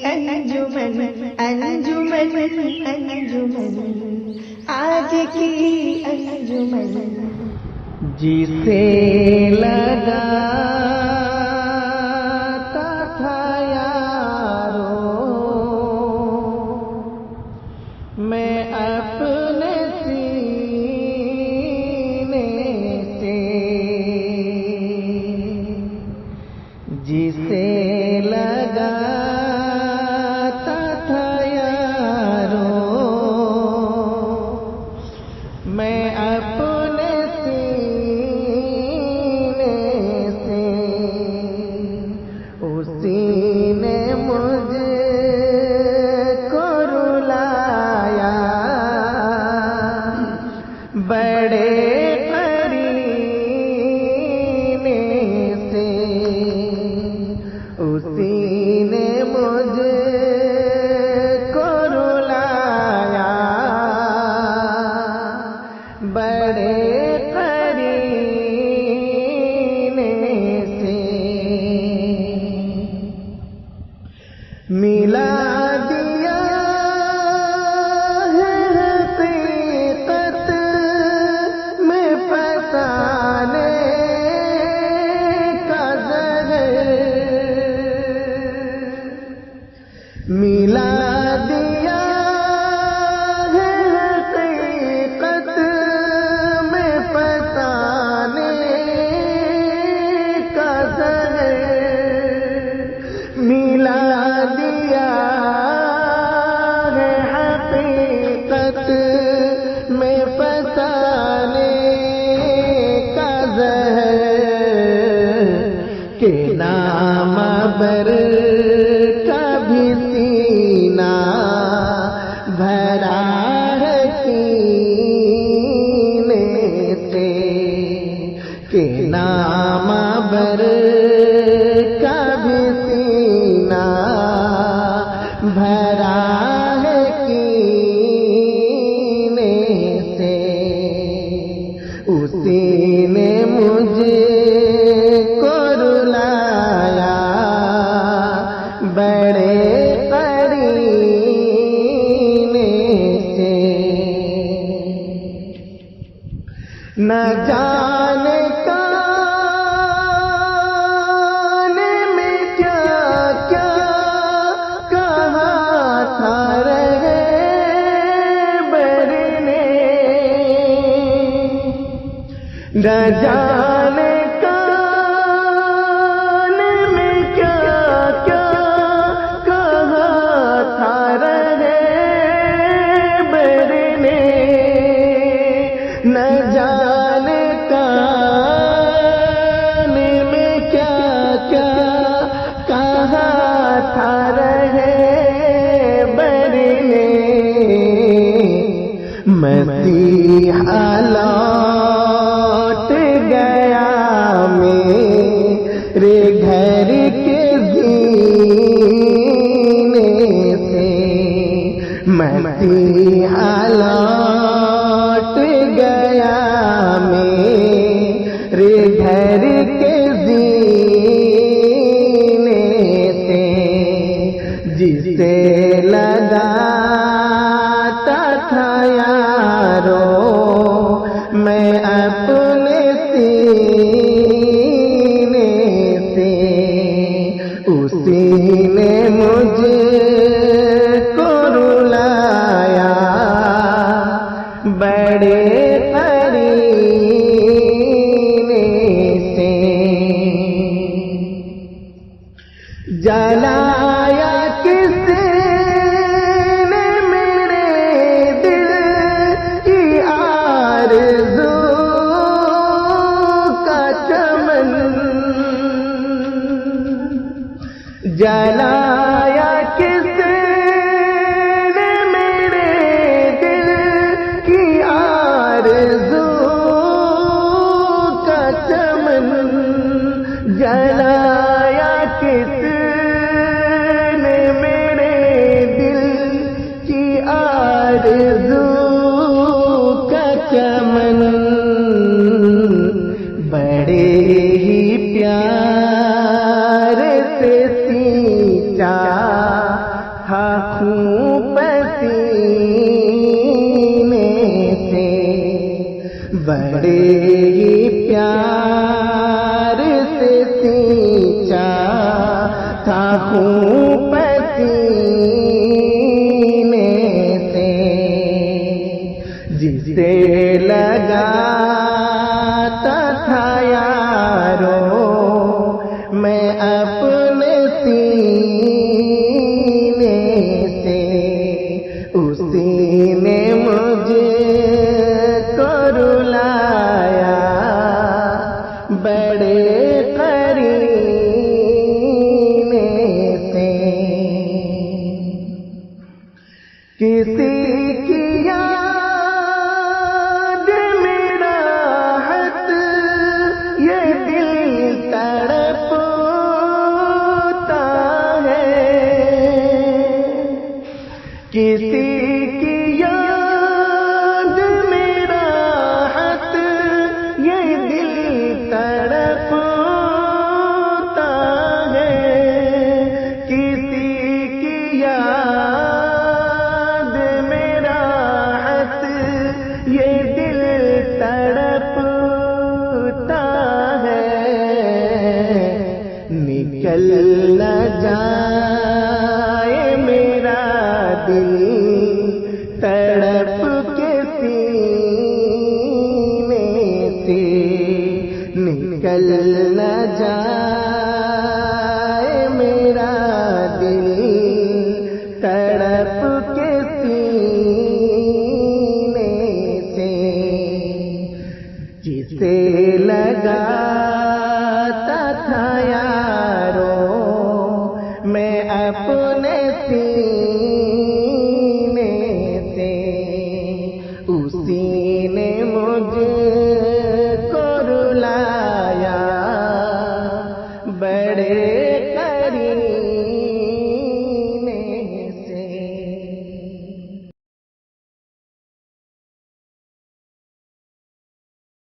अंजुमन अंजुमन अंजुमन आज की अंजुमन जिसे लगाता था यारो मैं अपने सीने से, जिसे लगाता था यारो मैं अपने सीने से, उसी ने मुझको रुलाया बड़े करीने से, उसी ने मुझको रुलाया बड़े करीने से, मिला दिया है हकीकत में फसाने का ज़हर, मिला दिया है हकीकत में फसाने का ज़हर, मिला दिया है हकीकत में फसाने का ज़हर, के नाम बर कभी सीना भरा है कीने से, के नाम बर कभी सीना भरा है कीने से, उसी ने मुझको रुलाया बड़े करीने से, न जाने काने में क्या क्या कहा था रहे बरने, न जाने काने में क्या क्या कहा था रहे बरने, न जाने काने में क्या क्या कहा था रहे बरने, मसीहा लौट गया मेरे घर के जीने से, मसीहा लौट गया मेरे घर के जीने से, जिसे लगाता था यारो मैं अपने सीने से, उसी ने मुझको रुलाया बड़े करीने से, जलाया किसने मेरे दिल की आरज़ू का चमन, जलाया किसने मेरे दिल की आरज़ू का चमन, जलाया किसने मेरे दिल की आरज़ू का चमन, बड़े ही प्यार से सींचा बड़े ही प्यार से सींचा था खून पसीने से, जिसे लगाता था यारो मैं अपने सीने से, उसी ने मुझे को रुलाया बड़े करीने से। किसी की याद में राहत ये दिल तड़पता है, किसी की याद में राहत ये दिल तड़पता है, किसी की याद में राहत ये दिल तड़पता है। निकल न जाए मेरा दिल तड़प के सीने से, निकल न जाए मेरा दिल